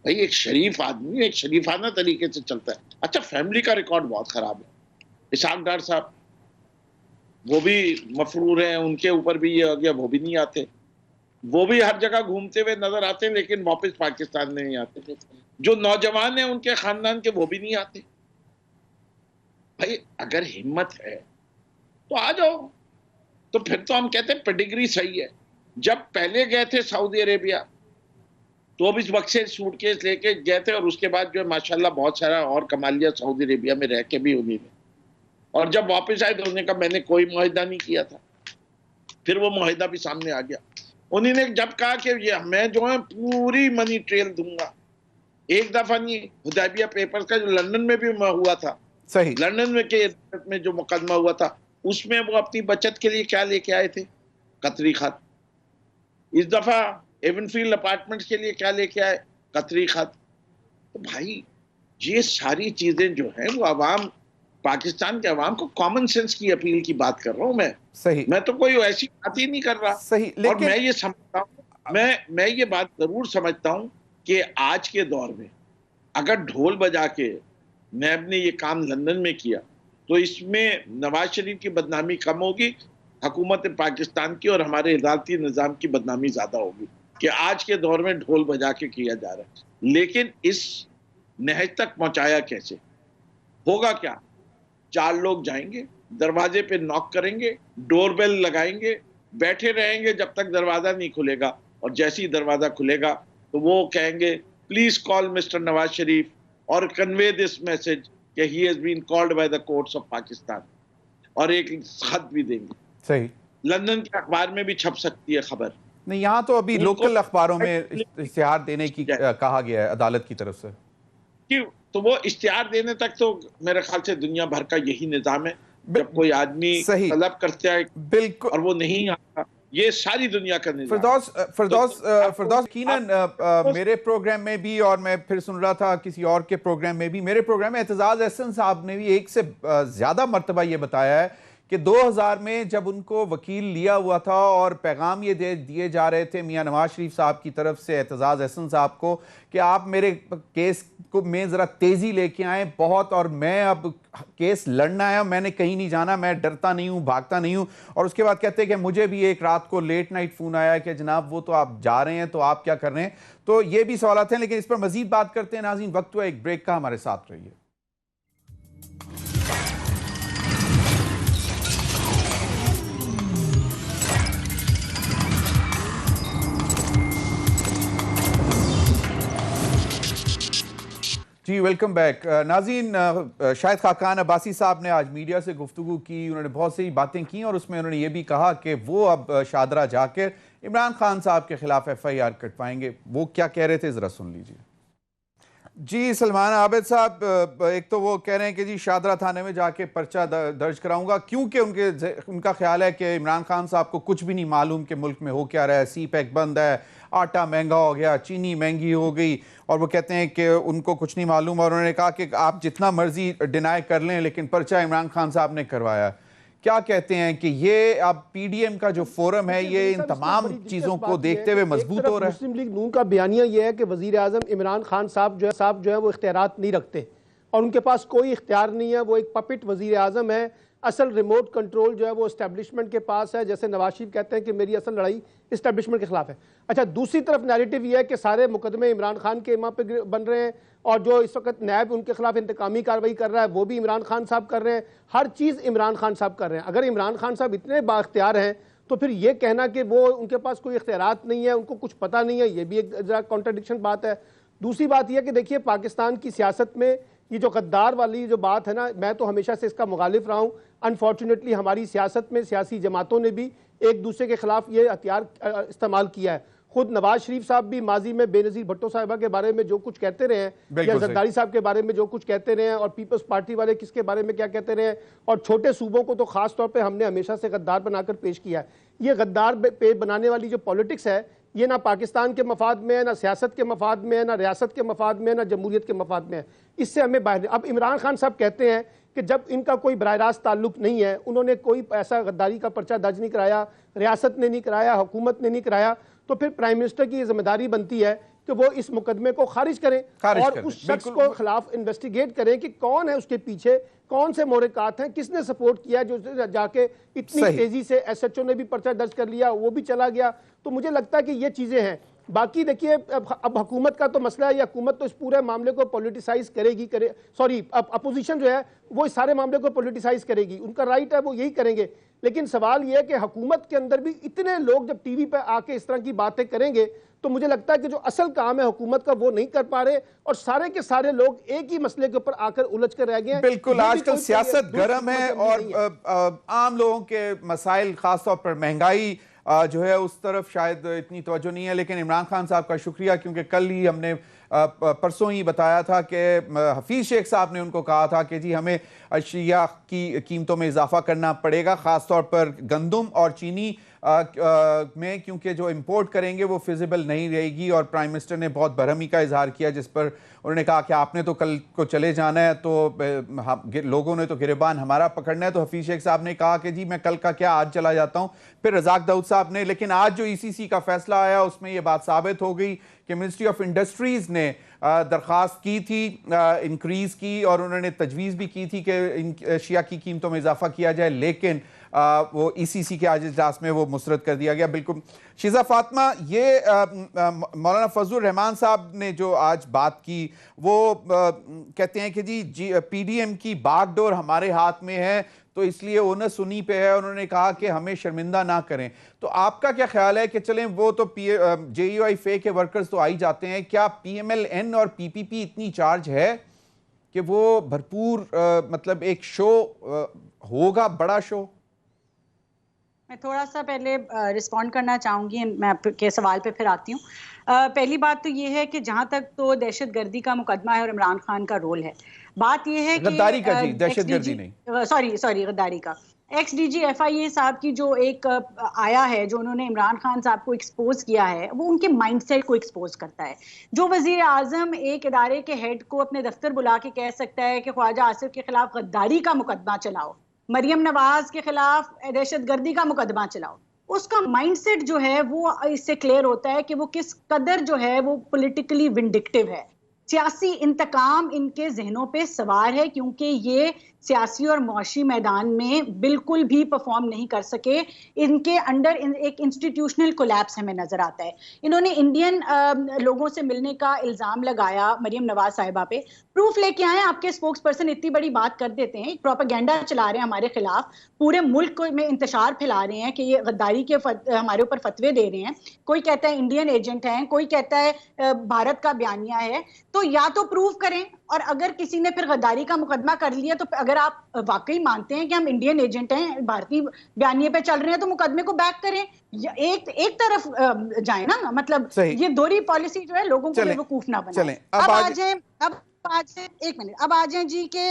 भाई एक शरीफ आदमी एक शरीफाना तरीके से चलता है। अच्छा, फैमिली का रिकॉर्ड बहुत खराब है। इसहाक डार साहब वो भी मफरूर हैं, उनके ऊपर भी ये हो गया, वो भी नहीं आते। वो भी हर जगह घूमते हुए नजर आते हैं लेकिन वापस पाकिस्तान में नहीं आते। जो नौजवान हैं उनके खानदान के, वो भी नहीं आते। भाई अगर हिम्मत है तो आ जाओ। तो फिर तो हम कहते हैं पेडिग्री सही है। जब पहले गए थे सऊदी अरेबिया तो भी इस वक्त से सूटकेस लेके गए थे और उसके बाद जो है माशाल्लाह बहुत सारा और कमा लिया सऊदी अरेबिया में रह के भी उन्होंने। और जब वापस आए तो उन्होंने कहा मैंने कोई मुआहिदा नहीं किया था। फिर वो मुआहिदा भी सामने आ गया। उन्होंने जब कहा कि ये मैं जो है पूरी मनी ट्रेल दूंगा। एक दफा नहीं, हुदैबिया पेपर्स का जो लंदन में भी हुआ था, सही। लंदन में जो मुकदमा हुआ था उसमें वो अपनी बचत के लिए क्या लेके आए थे? कतरी खाद। इस दफा एवनफील्ड अपार्टमेंट्स के लिए क्या लेके आए? कतरी खाद। तो भाई ये सारी चीजें जो हैं वो अवाम, पाकिस्तान के अवाम को कॉमन सेंस की अपील की बात कर रहा हूं मैं। सही। मैं तो कोई ऐसी बात ही नहीं कर रहा। सही, और लेकिन मैं ये समझता हूं, मैं ये बात जरूर समझता हूं कि आज के दौर में अगर ढोल बजा के नैब ने ये काम लंदन में किया तो इसमें नवाज शरीफ की बदनामी कम होगी, हुकूमत पाकिस्तान की और हमारे अदालती निज़ाम की बदनामी ज्यादा होगी कि आज के दौर में ढोल बजा के किया जा रहा है। लेकिन इस नहज तक पहुंचाया कैसे? होगा क्या? 4 लोग जाएंगे, दरवाजे पे नॉक करेंगे, डोरबेल लगाएंगे, बैठे रहेंगे जब तक दरवाजा नहीं खुलेगा, और जैसे ही दरवाजा खुलेगा तो वो कहेंगे please call mister Nawaz Sharif और कन्वे दिस मैसेज कि he has been called by the courts of Pakistan, और एक खत भी देंगे। सही। लंदन के अखबार में भी छप सकती है खबर। नहीं, यहाँ तो अभी लोकल अखबारों में इश्तिहार देने की कहा गया है अदालत की तरफ से। तो वो इश्तिहार देने तक तो मेरे ख्याल से दुनिया भर का यही निजाम है। जब कोई आदमी तलब करता है बिल्कुल और वो नहीं आता, ये सारी दुनिया का निजाम। फिरदौस यकीनन मेरे प्रोग्राम में भी, और मैं फिर सुन रहा था किसी और के प्रोग्राम में भी, मेरे प्रोग्राम में एतजाज अहसन साहब ने भी एक से ज्यादा मर्तबा ये बताया है कि 2000 में जब उनको वकील लिया हुआ था और पैगाम ये दिए जा रहे थे मियां नवाज शरीफ साहब की तरफ से एतजाज अहसन साहब को कि आप मेरे केस को में ज़रा तेज़ी लेके आए बहुत, और मैं अब केस लड़ना है, मैंने कहीं नहीं जाना, मैं डरता नहीं हूँ, भागता नहीं हूँ। और उसके बाद कहते हैं कि मुझे भी एक रात को लेट नाइट फ़ोन आया कि जनाब वो तो आप जा रहे हैं, तो आप क्या कर रहे हैं। तो ये भी सवाल हैं, लेकिन इस पर मज़ीद बात करते हैं। नाज़रीन, वक्त हुआ एक ब्रेक का, हमारे साथ रहिए। जी वेलकम बैक। नाज़रीन, शाहिद खाकान अब्बासी साहब ने आज मीडिया से गुफ्तगू की, उन्होंने बहुत सी बातें की और उसमें उन्होंने ये भी कहा कि वो अब शादरा जाकर इमरान खान साहब के खिलाफ FIR कटवाएंगे। वो क्या कह रहे थे, ज़रा सुन लीजिए। जी सलमान आबिद साहब, एक तो वो कह रहे हैं कि जी शादरा थाने में जाके पर्चा दर्ज कराऊंगा, क्योंकि उनका ख्याल है कि इमरान खान साहब को कुछ भी नहीं मालूम कि मुल्क में हो क्या रहा है। CPEC बंद है, आटा महंगा हो गया, चीनी महंगी हो गई, और वो कहते हैं कि उनको कुछ नहीं मालूम। और उन्होंने कहा कि आप जितना मर्जी डिनाई कर लें, लेकिन पर्चा इमरान खान साहब ने करवाया। क्या कहते हैं कि ये अब PDM का जो फोरम है ये इन तमाम चीज़ों को देखते हुए मजबूत हो रहा है? मुस्लिम लीग नून का बयानिया ये है कि वज़ीर आज़म इमरान खान साहब जो है वो इख्तियारात नहीं रखते और उनके पास कोई इख्तियार नहीं है, वो एक पपिट वज़ीर आज़म है। असल रिमोट कंट्रोल जो है वो इस्टेब्लिशमेंट के पास है, जैसे नवाज शरीफ कहते हैं कि मेरी असल लड़ाई इस्टेब्लिशमेंट के खिलाफ है। अच्छा, दूसरी तरफ नैरेटिव ये है कि सारे मुकदमे इमरान खान के इमाम पे बन रहे हैं, और जो इस वक्त नैब उनके खिलाफ इंतकामी कार्रवाई कर रहा है वो भी इमरान खान साहब कर रहे हैं, हर चीज़ इमरान खान साहब कर रहे हैं। अगर इमरान खान साहब इतने बाख्तियार हैं तो फिर ये कहना कि वो उनके पास कोई इख्तियारात नहीं है, उनको कुछ पता नहीं है, ये भी एक ज़रा कॉन्ट्रडिक्शन बात है। दूसरी बात यह है कि देखिए, पाकिस्तान की सियासत में ये जो गद्दार वाली जो बात है ना, मैं तो हमेशा से इसका मुखालिफ रहा हूँ। अनफॉर्चुनेटली हमारी सियासत में सियासी जमातों ने भी एक दूसरे के खिलाफ ये हथियार इस्तेमाल किया है। खुद नवाज शरीफ साहब भी माजी में बेनज़ीर भुट्टो साहिबा के बारे में जो कुछ कहते रहे हैं, या जरदारी साहब के बारे में जो कुछ कहते रहे हैं, और पीपल्स पार्टी वाले किसके बारे में क्या कहते रहे हैं, और छोटे सूबों को तो खास तौर पे हमने हमेशा से गद्दार बनाकर पेश किया है। ये गद्दार पे बनाने वाली जो पॉलिटिक्स है, ये ना पाकिस्तान के मफाद में है, ना सियासत के मफाद में है, ना रियासत के मफाद में है, ना जमहूरियत के मफाद में है। इससे हमें बाहर। अब इमरान खान साहब कहते हैं कि जब इनका कोई बराह रास्त ताल्लुक नहीं है, उन्होंने कोई ऐसा गद्दारी का पर्चा दर्ज नहीं कराया, रियासत ने नहीं कराया, हुकूमत ने नहीं कराया, तो फिर प्राइम मिनिस्टर की जिम्मेदारी बनती है कि वो इस मुकदमे को खारिज करें और उस शख्स को खिलाफ इन्वेस्टिगेट करें कि कौन है उसके पीछे, कौन से मोहरकात हैं, किसने सपोर्ट किया, जो जाके इतनी तेजी से SHO ने भी पर्चा दर्ज कर लिया, वो भी चला गया। तो मुझे लगता है कि ये चीज़ें हैं। बाकी देखिए, अब हुकूमत का तो मसला है, हुकूमत तो इस पूरे मामले को पॉलिटिसाइज करेगी, अब अपोजिशन जो है वो इस सारे मामले को पॉलिटिसाइज करेगी, उनका राइट है, वो यही करेंगे। लेकिन सवाल यह है कि हुकूमत के अंदर भी इतने लोग जब टीवी पे आके इस तरह की बातें करेंगे, तो मुझे लगता है कि जो असल काम है हुकूमत का वो नहीं कर पा रहे, और सारे के सारे लोग एक ही मसले के ऊपर आकर उलझ कर रह गए हैं। बिल्कुल, आजकल सियासत गर्म है और आम लोगों के मसाइल, खासतौर पर महंगाई, जो है उस तरफ शायद इतनी तवज्जो नहीं है। लेकिन इमरान खान साहब का शुक्रिया, क्योंकि कल ही हमने परसों ही बताया था कि हफीज़ शेख साहब ने उनको कहा था कि जी हमें अशिया की कीमतों में इजाफा करना पड़ेगा, ख़ासतौर पर गंदम और चीनी में, क्योंकि जो इंपोर्ट करेंगे वो फिजिबल नहीं रहेगी। और प्राइम मिनिस्टर ने बहुत बरहमी का इजहार किया, जिस पर उन्होंने कहा कि आपने तो कल को चले जाना है, तो लोगों ने तो गिरबान हमारा पकड़ना है। तो हफीज शेख साहब ने कहा कि जी मैं कल का क्या, आज चला जाता हूं। फिर रजाक दाऊद साहब ने, लेकिन आज जो ईसीसी का फैसला आया उसमें यह बात साबित हो गई कि मिनिस्ट्री ऑफ इंडस्ट्रीज ने दरख्वास्त की थी इंक्रीज की, और उन्होंने तजवीज़ भी की थी कि अशिया की कीमतों में इजाफा किया जाए, लेकिन वो ईसीसी के आज इजलास में वो मुस्तरद कर दिया गया। बिल्कुल शिजा फातिमा, ये मौलाना फजलुर रहमान साहब ने जो आज बात की, वो कहते हैं कि जी पीडीएम की बागडोर हमारे हाथ में है, तो इसलिए ओनस उन्हीं पे है। उन्होंने कहा कि हमें शर्मिंदा ना करें। तो आपका क्या ख्याल है कि चलें वो तो जेयूआई फे के वर्कर्स तो आ ही जाते हैं, क्या पीएमएलएन और पीपीपी इतनी चार्ज है कि वो भरपूर मतलब एक शो होगा, बड़ा शो? मैं थोड़ा सा पहले रिस्पॉन्ड करना चाहूँगी, मैं आपके सवाल पे फिर आती हूँ। पहली बात तो ये है कि जहाँ तक तो दहशतगर्दी का मुकदमा है और इमरान खान का रोल है, बात ये है कि गद्दारी का जी, दहशतगर्दी नहीं, सॉरी गद्दारी का। एक्स डीजी FIA साहब की जो एक आया है, जो उन्होंने इमरान खान साहब को एक्सपोज किया है, वो उनके माइंडसेट को एक्सपोज करता है। जो वजीर आजम एक इदारे के हेड को अपने दफ्तर बुला के कह सकता है कि ख्वाजा आसिफ के खिलाफ गद्दारी का मुकदमा चलाओ, मरियम नवाज के खिलाफ दहशतगर्दी का मुकदमा चलाओ, उसका माइंडसेट जो है वो इससे क्लियर होता है कि वो किस कदर जो है वो पॉलिटिकली विंडिक्टिव है। सियासी इंतकाम इनके जहनों पे सवार है, क्योंकि ये सियासी और मुआशी मैदान में बिल्कुल भी परफॉर्म नहीं कर सके। इनके अंडर एक इंस्टीट्यूशनल कोलैप्स हमें नजर आता है। इन्होंने इंडियन लोगों से मिलने का इल्जाम लगाया मरियम नवाज साहिबा पे, प्रूफ लेके आए। आपके स्पोक्स पर्सन इतनी बड़ी बात कर देते हैं, एक प्रोपेगेंडा चला रहे हैं हमारे खिलाफ, पूरे मुल्क में इंतशार फैला रहे हैं कि ये गद्दारी के हमारे ऊपर फतवे दे रहे हैं। कोई कहता है इंडियन एजेंट हैं, कोई कहता है भारत का बयानिया है। तो या तो प्रूव करें, और अगर किसी ने फिर गद्दारी का मुकदमा कर लिया, तो अगर आप वाकई मानते हैं कि हम इंडियन एजेंट हैं, भारतीय बयानिए पे चल रहे हैं, तो मुकदमे को बैक करें। एक तरफ जाए ना, मतलब ये दोहरी पॉलिसी जो है लोगों को बेवकूफ ना बनाए। अब आ जाए एक मिनट, अब आ जाए जी के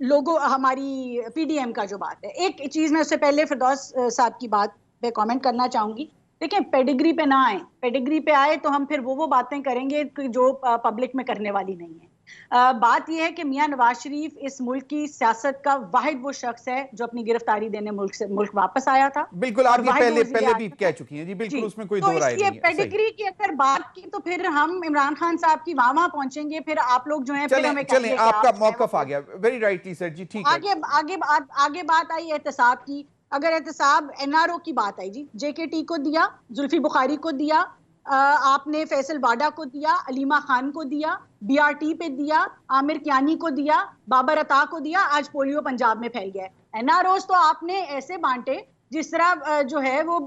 लोगों, हमारी पीडीएम का जो बात है, एक चीज मैं उससे पहले फिरदौस साहब की बात पे कमेंट करना चाहूंगी। देखिए, पेडिग्री पे ना आए, पेडिग्री पे आए तो हम फिर वो बातें करेंगे जो पब्लिक में करने वाली नहीं है। बात यह है कि मियां नवाज शरीफ इस मुल्क की सियासत का वाहिद वो शख्स है जो अपनी गिरफ्तारी देने मुल्क वापस आया था। बिल्कुल, आप ये पहले भी कह चुकी हैं जी, बिल्कुल उसमें कोई दो राय नहीं है। पेडिग्री की अगर बात की तो फिर हम इमरान खान साहब की वहां पहुंचेंगे, फिर आप लोग जो है फिर हमें चलें, आपका मौकफ आ गया, वेरी राइटली सर जी, ठीक है। आगे बात आई एहतसाब की। अगर एहतसाब NRO की बात आई जी, JKT को दिया, जुल्फी बुखारी को दिया, आपने फैसल वाडा को दिया, अलीमा खान को दिया, BRT पे दिया, आमिर कियानी को दिया, बाबर अता को दिया, आज पोलियो पंजाब में फैल गया है। NROs तो आपने ऐसे बांटे जिस तरह जो है वो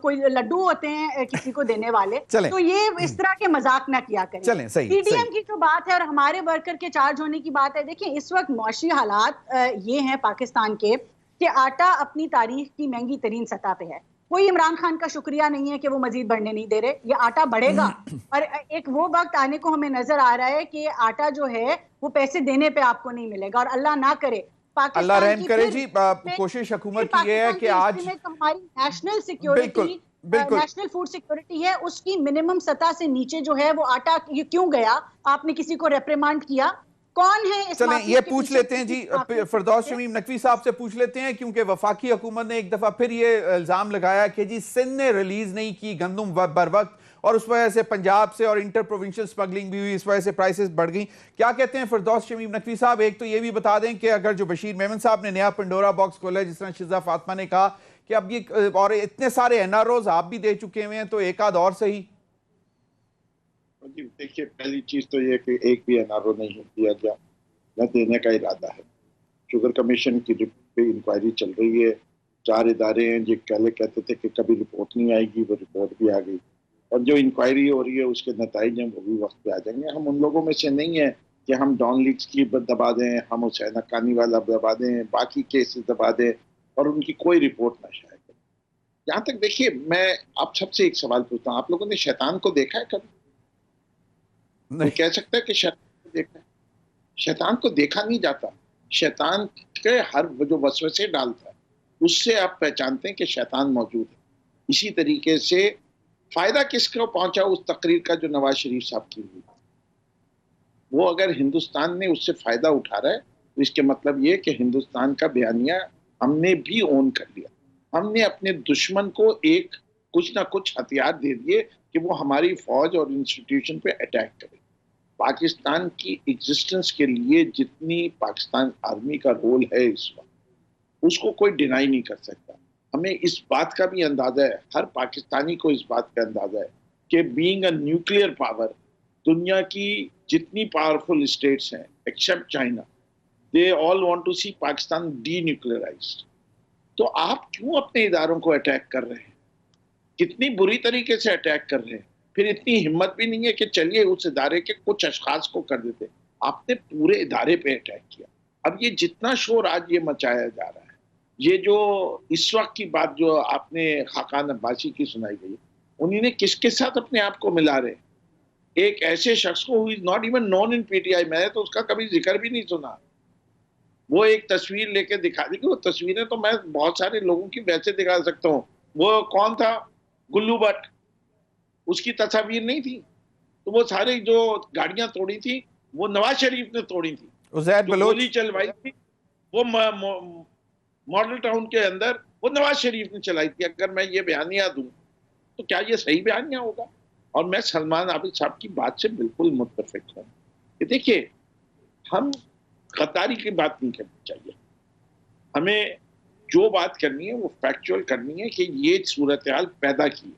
कोई लड्डू होते हैं किसी को देने वाले। तो ये इस तरह के मजाक ना किया करें। चलें, सही, PDM की जो बात है और हमारे वर्कर के चार्ज होने की बात है, देखिए इस वक्त मुआशी हालात ये हैं पाकिस्तान के कि आटा अपनी तारीख की महंगी तरीन सतह पे है। कोई इमरान खान का शुक्रिया नहीं है कि वो मजीद बढ़ने नहीं दे रहे, ये आटा बढ़ेगा। और एक वो वक्त आने को हमें नजर आ रहा है कि आटा जो है वो पैसे देने पे आपको नहीं मिलेगा, और अल्लाह ना करे, अल्लाह रहम करे जी, कोशिश हुकूमत की ये है कि आज हमारी national security, national food security है, उसकी मिनिमम सतह से नीचे जो है वो आटा क्यों गया? आपने किसी को रेप्रिमांड किया? कौन है? चलें ये पूछ लेते हैं जी, फिरदौस शमीम नकवी साहब से पूछ लेते हैं, क्योंकि वफाकी हुकूमत ने एक दफा फिर ये इल्जाम लगाया कि जी सिंध ने रिलीज नहीं की गंदम बर वक्त, और उस वजह से पंजाब से और इंटर प्रोविंशियल स्मगलिंग भी हुई, इस वजह से प्राइसेस बढ़ गई। क्या कहते हैं फिरदौस शमीम नकवी साहब? एक तो ये भी बता दें कि अगर जो बशीर मेमन साहब ने नया पंडोरा बॉक्स खोला है, जिस तरह शिजा फातिमा ने कहा कि अब ये और इतने सारे NROs आप भी दे चुके हुए हैं, तो एक आध और सही। देखिए, पहली चीज तो ये कि एक भी NRO नहीं दिया गया, न देने का इरादा है। शुगर कमीशन की पे इंक्वायरी चल रही है, 4 इदारे हैं जो पहले कहते थे कि कभी रिपोर्ट नहीं आएगी, वो रिपोर्ट भी आ गई, और जो इंक्वायरी हो रही है उसके नतीजे हैं वो भी वक्त पे आ जाएंगे। हम उन लोगों में से नहीं है कि हम डॉन लीग्स की दबा दें, हम हुसैन हक्कानी वाला दबा दें, बाकी केसेस दबा दें और उनकी कोई रिपोर्ट ना शायद। यहाँ तक देखिए, मैं आप सबसे एक सवाल पूछता हूँ, आप लोगों ने शैतान को देखा है कभी? कोई नहीं। कह सकता है कि शैतान को देखा है? शैतान को देखा नहीं जाता। शैतान के हर वो जो वसवसे डालता है, उससे आप पहचानते हैं कि शैतान मौजूद है। इसी तरीके से फायदा किसको पहुंचा उस तकरीर का जो नवाज शरीफ साहब की हुई, वो अगर हिंदुस्तान ने उससे फायदा उठा रहा है तो इसके मतलब ये कि हिंदुस्तान का बयानिया हमने भी ओन कर लिया। हमने अपने दुश्मन को एक कुछ ना कुछ हथियार दे दिए कि वो हमारी फौज और इंस्टीट्यूशन पे अटैक करे। पाकिस्तान की एग्जिस्टेंस के लिए जितनी पाकिस्तान आर्मी का रोल है इस वक्त, उसको कोई डिनाई नहीं कर सकता। हमें इस बात का भी अंदाजा है, हर पाकिस्तानी को इस बात का अंदाजा है कि बीइंग अ न्यूक्लियर पावर, दुनिया की जितनी पावरफुल स्टेट्स हैं except China, they all want to see Pakistan denuclearized. तो आप क्यों अपने इदारों को अटैक कर रहे हैं? कितनी बुरी तरीके से अटैक कर रहे हैं। फिर इतनी हिम्मत भी नहीं है कि चलिए उस इदारे के कुछ अशखास को कर देते। आपने पूरे इदारे पे अटैक किया। अब ये जितना शोर आज ये मचाया जा रहा है, ये जो इस वक्त की बात जो आपने खाकान अब्बासी की सुनाई गई, उन्होंने किसके साथ अपने आप को मिला रहे? एक ऐसे शख्स को who is not even known in PTI, मैंने तो उसका कभी जिक्र भी नहीं सुना। वो एक तस्वीर लेके दिखा दी कि वो तस्वीरें तो मैं बहुत सारे लोगों की वैसे दिखा सकता हूँ। वो कौन था? गुल्लू भट्ट, उसकी तस्वीर नहीं थी। तो वो सारी जो गाड़ियां तोड़ी थी वो नवाज शरीफ ने तोड़ी थी। उज़ैर जो बलोच। गोली चलवाई थी वो मॉडल टाउन के अंदर वो नवाज शरीफ ने चलाई थी। अगर मैं ये बयानिया दूं तो क्या ये सही बयानिया होगा? और मैं सलमान आबिद साहब की बात से बिल्कुल मुत्तफिक हूं। ये देखिए, हम गद्दारी की बात नहीं करनी चाहिए। हमें जो बात करनी है वो फैक्चुअल करनी है कि ये सूरत हाल पैदा की है।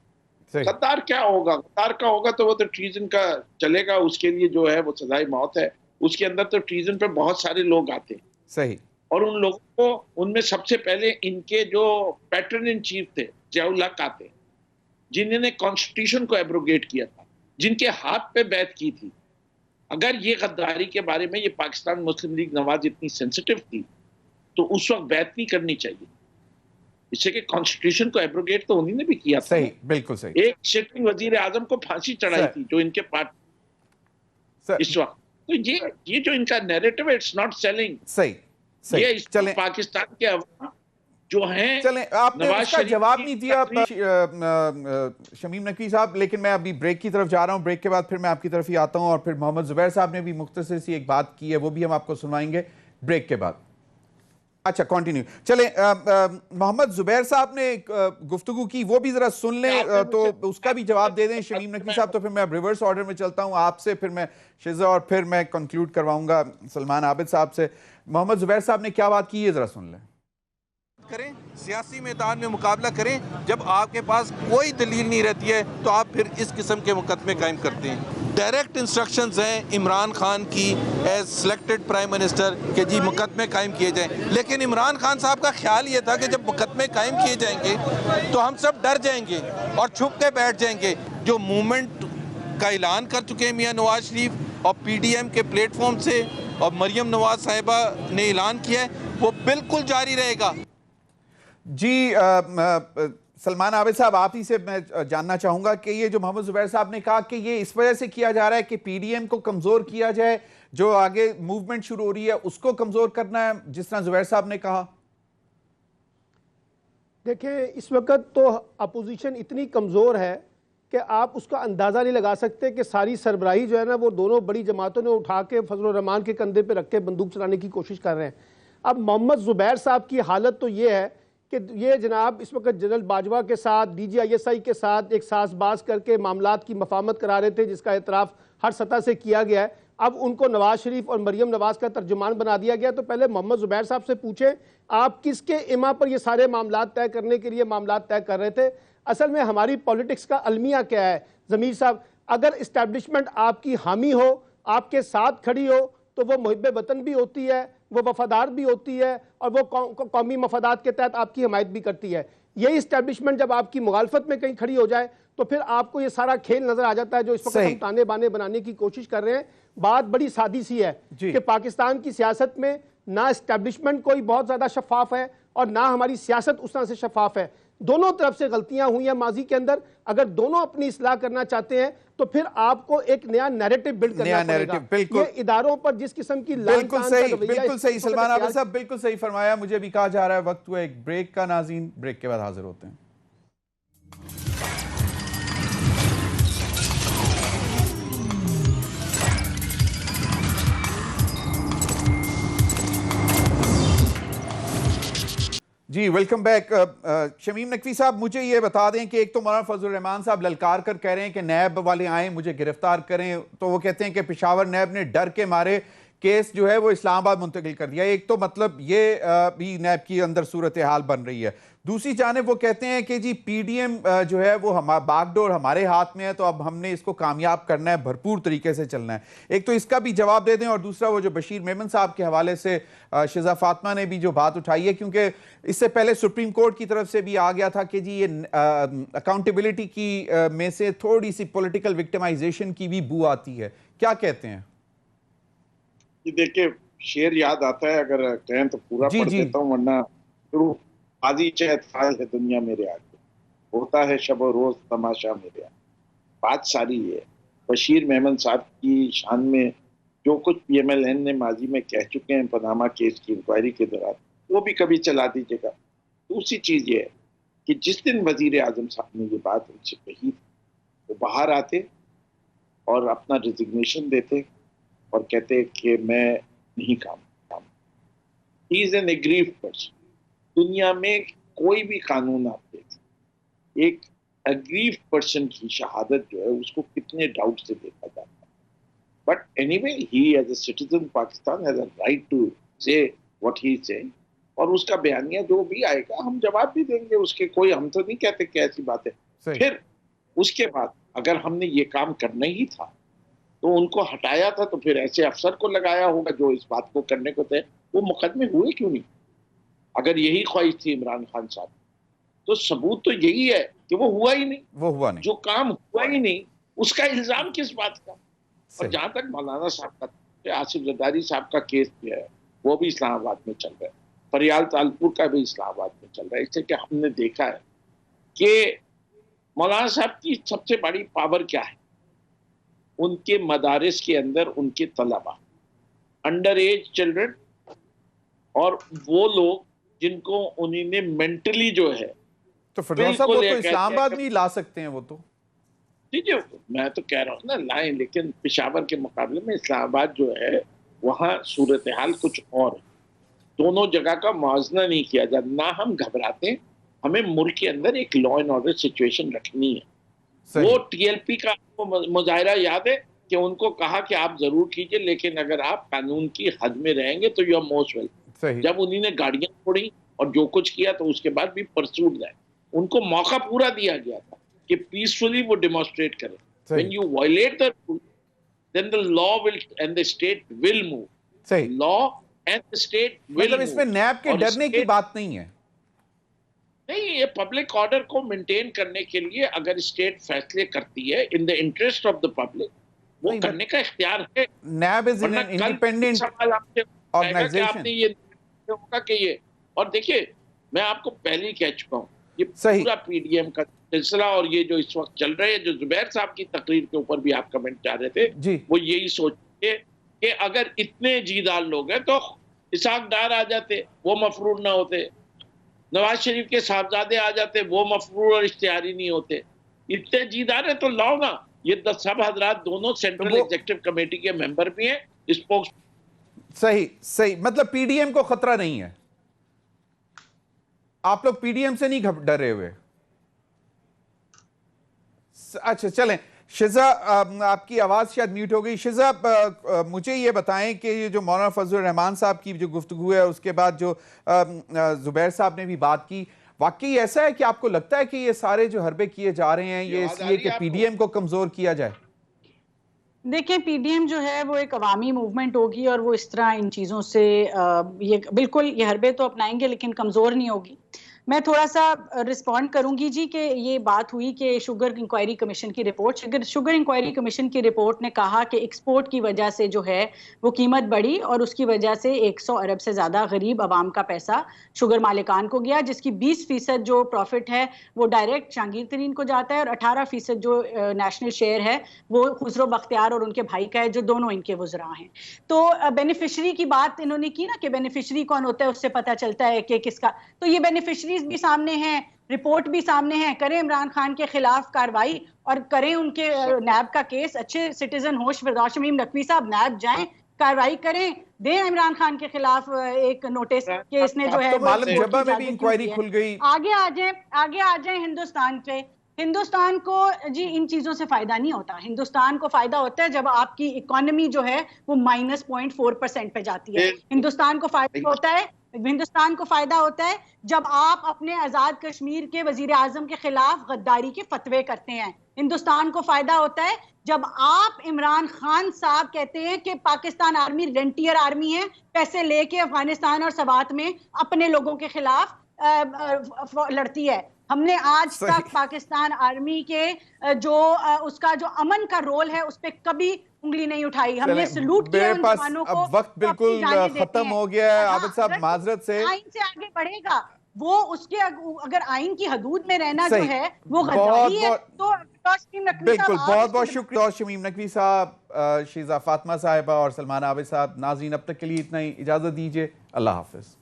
सही। गद्दार क्या होगा? गद्दार का होगा तो वो तो ट्रीजन का चलेगा, उसके लिए जो है वो सजाए मौत है। उसके अंदर तो ट्रीजन पे बहुत सारे लोग आते हैं सही। और उन लोगों को, उनमें सबसे पहले इनके जो पैटर्न इन चीफ थे जियाउल हक आते, जिन्होंने कॉन्स्टिट्यूशन को एब्रोगेट किया था, जिनके हाथ पे बैत की थी। अगर ये गद्दारी के बारे में ये पाकिस्तान मुस्लिम लीग नवाज इतनी सेंसिटिव थी तो उस वक्त बैत नहीं करनी चाहिए। इससे कि कॉन्स्टिट्यूशन को एब्रोगेट तो उन्हीं ने भी किया था। सही, बिल्कुल सही। एक सिटिंग वजीर आजम को फांसी चढ़ाई सर। थी जो इनके पार्ट सर, इस वक्त। तो ये जो इनका नैरेटिव, इट्स नॉट सेलिंग। सही सही। ये इस चलें पाकिस्तान के अवाम जो हैं, चलें, आपने नवाज उसका शरीफ जवाब की नहीं दिया तकरीर- शमीम नकवी साहब, लेकिन मैं अभी ब्रेक की तरफ जा रहा हूं। ब्रेक के बाद फिर मैं आपकी तरफ ही आता हूं और फिर मोहम्मद जुबैर साहब ने भी मुख्तसर सी एक बात की है, वो भी हम आपको सुनाएंगे ब्रेक के बाद। अच्छा, कंटिन्यू। चलें, मोहम्मद जुबैर साहब ने गुफ्तगू की, वो भी जरा सुन लें तो उसका भी जवाब दे दें शमीम नकवी साहब। तो फिर मैं रिवर्स ऑर्डर में चलता हूं आपसे, फिर मैं शिजा और फिर मैं कंक्लूड करवाऊंगा सलमान आबिद साहब से। मोहम्मद जुबैर साहब ने क्या बात की है, जरा सुन लें। करें, सियासी मैदान में मुकाबला करें। जब आपके पास कोई दलील नहीं रहती है तो आप फिर इस किस्म के मुकदमे कायम करते हैं। डायरेक्ट इंस्ट्रक्शंस हैं इमरान खान की एज सिलेक्टेड प्राइम मिनिस्टर कि जी मुकदमे कायम किए जाएं। लेकिन इमरान खान साहब का ख्याल ये था कि जब मुकदमे कायम किए जाएंगे तो हम सब डर जाएंगे और छुप के बैठ जाएंगे। जो मूवमेंट का ऐलान कर चुके हैं मियां नवाज शरीफ और PDM के प्लेटफॉर्म से और मरियम नवाज साहिबा ने ऐलान किया है, वो बिल्कुल जारी रहेगा। जी, सलमान आबिद साहब, आप ही से मैं जानना चाहूंगा कि ये जो मोहम्मद जुबैर साहब ने कहा कि ये इस वजह से किया जा रहा है कि PDM को कमजोर किया जाए, जो आगे मूवमेंट शुरू हो रही है उसको कमजोर करना है, जिस तरह जुबैर साहब ने कहा। देखिए, इस वक्त तो अपोजिशन इतनी कमज़ोर है कि आप उसका अंदाज़ा नहीं लगा सकते कि सारी सरबराही जो है ना वो दोनों बड़ी जमातों ने उठा के फजल रहमान के कंधे पे रख के बंदूक चलाने की कोशिश कर रहे हैं। अब मोहम्मद जुबैर साहब की हालत तो ये है कि ये जनाब इस वक्त जनरल बाजवा के साथ DGISI के साथ एक साजबाज करके मामलात की मफामत करा रहे थे, जिसका एतराफ़ हर सतह से किया गया है। अब उनको नवाज शरीफ और मरियम नवाज का तर्जुमान बना दिया गया। तो पहले मोहम्मद जुबैर साहब से पूछें, आप किसके इमा पर ये सारे मामलात तय करने के लिए मामलात तय कर रहे थे? असल में हमारी पॉलिटिक्स का अलमिया क्या है ज़मीर साहब? अगर इस्टेब्लिशमेंट आपकी हामी हो, आपके साथ खड़ी हो, तो वो मुहिब्बे वतन भी होती है, वो वफादार भी होती है और वो कौमी मफादात के तहत आपकी हमायत भी करती है। यही इस्टेब्लिशमेंट जब आपकी मुखालफत में कहीं खड़ी हो जाए तो फिर आपको ये सारा खेल नजर आ जाता है जो इस वक्त हम ताने बाने बनाने की कोशिश कर रहे हैं। बात बड़ी सादी सी है कि पाकिस्तान की सियासत में ना इस्टेब्लिशमेंट कोई बहुत ज़्यादा शफाफ है और ना हमारी सियासत उस तरह से शफाफ है। दोनों तरफ से गलतियां हुई हैं माजी के अंदर। अगर दोनों अपनी इस्लाह करना चाहते हैं तो फिर आपको एक नया नैरेटिव बिल्ड करना पड़ेगा। बिल्कुल, ये इदारों पर जिस किस्म की बिल्कुल सही सलमान आबिद साहब, बिल्कुल सही फरमाया। मुझे भी कहा जा रहा है वक्त हुआ एक ब्रेक का। नाज़रीन, ब्रेक के बाद हाजिर होते हैं। जी, वेलकम बैक। शमीम नकवी साहब, मुझे ये बता दें कि एक तो मौलाना फजल रहमान साहब ललकार कर कह रहे हैं कि नैब वाले आए मुझे गिरफ्तार करें, तो वो कहते हैं कि पेशावर नैब ने डर के मारे केस जो है वो इस्लामाबाद मुंतकिल कर दिया। एक तो मतलब ये भी नैब की अंदर सूरत हाल बन रही है। दूसरी जानिब वो कहते हैं कि जी पीडीएम जो है वो बागडोर हमारे हाथ में है, तो अब हमने इसको कामयाब करना है, भरपूर तरीके से चलना है। एक तो इसका भी जवाब दे दें, और दूसरा वो जो बशीर मेमन साहब के हवाले से शिजा फातिमा ने भी जो बात उठाई है, क्योंकि इससे पहले सुप्रीम कोर्ट की तरफ से भी आ गया था कि जी ये अकाउंटेबिलिटी की में से थोड़ी सी पॉलिटिकल विक्टिमाइजेशन की भी बू आती है। क्या कहते हैं? देखिए, शेर याद आता है, अगर कहें तो पूरा पढ़ देता हूँ, वरना शुरू। आदि चहल है दुनिया मेरे आगे, होता है शब रोज तमाशा मेरे आगे। बात सारी है बशीर मेमन साहब की शान में जो कुछ पीएमएलएन ने माजी में कह चुके हैं पनामा केस की इंक्वायरी के दौरान, वो भी कभी चला दीजिएगा। दूसरी चीज ये है कि जिस दिन वजीर आजम साहब ने ये बात उनसे कही, वो बाहर आते और अपना रिजिग्नेशन देते और कहते कि मैं नहीं काम। He is an aggrieved person. दुनिया में कोई भी कानून आप देखें, एक एग्रीव्ड पर्सन की शहादत जो है उसको कितने डाउट से देखा जाता है। But anyway, he as a citizen Pakistan has a right to say what he say, और उसका बयानिया जो भी आएगा हम जवाब भी देंगे उसके। कोई, हम तो नहीं कहते कि ऐसी बात है। फिर उसके बाद अगर हमने ये काम करना ही था तो उनको हटाया था, तो फिर ऐसे अफसर को लगाया होगा जो इस बात को करने को थे। वो मुकदमे हुए क्यों नहीं? अगर यही ख्वाहिश थी इमरान खान साहब, तो सबूत तो यही है कि वो हुआ ही नहीं। जो काम हुआ ही नहीं उसका इल्जाम किस बात का? और जहां तक मौलाना साहब का, आसिफ जरदारी साहब का केस जो है वो भी इस्लामाबाद में चल रहा है, फरियाल तालपुर का भी इस्लामाबाद में चल रहा है। इससे कि हमने देखा है कि मौलाना साहब की सबसे बड़ी पावर क्या है, उनके मदारिस के अंदर उनके तलबा, अंडर एज चिल्ड्रन, और वो लोग जिनको उन्होंने मेंटली जो है, तो फिरदौस साहब वो तो इस्लामाबाद में ही ला सकते हैं। वो तो ठीक है, मैं तो कह रहा हूँ ना लाएं, लेकिन पेशावर के मुकाबले में इस्लामाबाद जो है वहाँ सूरत हाल कुछ और है। दोनों जगह का मुआवजा नहीं किया जाता। ना हम घबराते, हमें मुल्क के अंदर एक लॉ एंड ऑर्डर सिचुएशन रखनी है। वो टीएलपी का मुजाहिरा याद है कि उनको कहा कि आप जरूर कीजिए, लेकिन अगर आप कानून की हद में रहेंगे तो यू आर मोस्ट वेलकम। जब उन्होंने गाड़ियां छोड़ी और जो कुछ किया, तो उसके बाद भी परसूट है। उनको मौका पूरा दिया गया था कि पीसफुली वो डेमोन्स्ट्रेट करें। When you violate the rule, then the law will and the state will move. सही, law and the state will. मतलब इसमें नैब के डरने की बात नहीं है। नहीं, ये पब्लिक ऑर्डर को मेंटेन करने के लिए अगर स्टेट फैसले करती है in the interest of the public, वो करने का इख्तियार है। नैब इज एन इंडिपेंडेंट ऑर्गेनाइजेशन। आपने ये होगा कि ये, और देखिए मैं आपको पहले ही कह चुका हूँ, ये पूरा पीडीएम का सिलसिला और ये जो इस वक्त चल रहे हैं, जो जुबैर साहब की तकरीर के ऊपर भी आप कमेंट कर रहे थे, वो यही सोचिए कि अगर इतने जीदार लोग हैं तो इसाक डार आ जाते, वो मफरूर ना होते। नवाज शरीफ के साहबजादे आ जाते, वो मफरूर और इश्तिहारी नहीं होते। इतने जीदार है तो लाओ ना। ये सब हजरात दोनों सेंट्रल एग्जीक्यूटिव कमेटी के मेंबर भी हैं, स्पोक्स। सही, मतलब पीडीएम को खतरा नहीं है। आप लोग पीडीएम से नहीं डरे हुए। अच्छा चलें, शिजा आपकी आवाज शायद म्यूट हो गई। शिजा, मुझे ये बताएं कि ये जो मौलाना फजल रहमान साहब की जो गुफ्तगू है, उसके बाद जो जुबैर साहब ने भी बात की, वाकई ऐसा है कि आपको लगता है कि ये सारे जो हरबे किए जा रहे हैं ये इसलिए कि पीडीएम को कमजोर किया जाए? देखिए, पीडीएम जो है वो एक अवामी मूवमेंट होगी और वो इस तरह इन चीज़ों से ये बिल्कुल ये हरबे तो अपनाएंगे लेकिन कमज़ोर नहीं होगी। मैं थोड़ा सा रिस्पॉन्ड करूंगी जी कि ये बात हुई कि शुगर इंक्वायरी कमीशन की रिपोर्ट, शुगर इंक्वायरी कमीशन की रिपोर्ट ने कहा कि एक्सपोर्ट की वजह से जो है वो कीमत बढ़ी और उसकी वजह से 100 अरब से ज़्यादा गरीब आवाम का पैसा शुगर मालिकान को गया, जिसकी 20% जो प्रॉफिट है वो डायरेक्ट जहांगीर तरीन को जाता है और 18% जो नेशनल शेयर है वो खुसरो बख्तियार और उनके भाई का है, जो दोनों इनके वज़रा हैं। तो बेनिफिशरी की बात इन्होंने की ना कि बेनिफिशरी कौन होता है उससे पता चलता है कि किसका, तो ये बेनिफिशरीज भी सामने हैं, रिपोर्ट भी सामने है। करें इमरान खान के खिलाफ कार्रवाई और करें उनके नैब का केस, अच्छे सिटीजन होश फिरदौस शमीम नकवी साहब नैब जाएं, कार्रवाई करें, दें इमरान खान के खिलाफ एक नोटिस कि इसने जो है मालम जब्बा में भी इंक्वायरी खुल गई। आगे आ जाए हिंदुस्तान पे। हिंदुस्तान को जी इन चीजों से फायदा नहीं होता, हिंदुस्तान को फायदा होता है जब आपकी इकोनॉमी जो है वो -0.4% पे जाती है। हिंदुस्तान को फायदा होता है जब आप अपने आजाद कश्मीर के वजीर आजम के खिलाफ गद्दारी के फतवे करते हैं। हिंदुस्तान को फायदा होता है जब आप इमरान खान साहब कहते हैं कि पाकिस्तान आर्मी रेंटियर आर्मी है, पैसे लेके अफगानिस्तान और सवात में अपने लोगों के खिलाफ लड़ती है। हमने आज तक पाकिस्तान आर्मी के जो उसका जो अमन का रोल है उस पर कभी उंगली नहीं उठाई। हमने सलूट किया उन जवानों को। अब वक्त बिल्कुल खत्म हो गया है। आबिद साहब माजरत से आइन से आगे बढ़ेगा वो, उसके अगर आइन की हदूद में रहना जो है वो गद्दारी है। तो बिल्कुल बहुत बहुत शुक्रिया शमीम नकवी साहब, शीजा फातिमा साहिबा और सलमान आबिद साहब। नाज़रीन अब तक के लिए इतना ही, इजाजत दीजिए, अल्लाह हाफिज।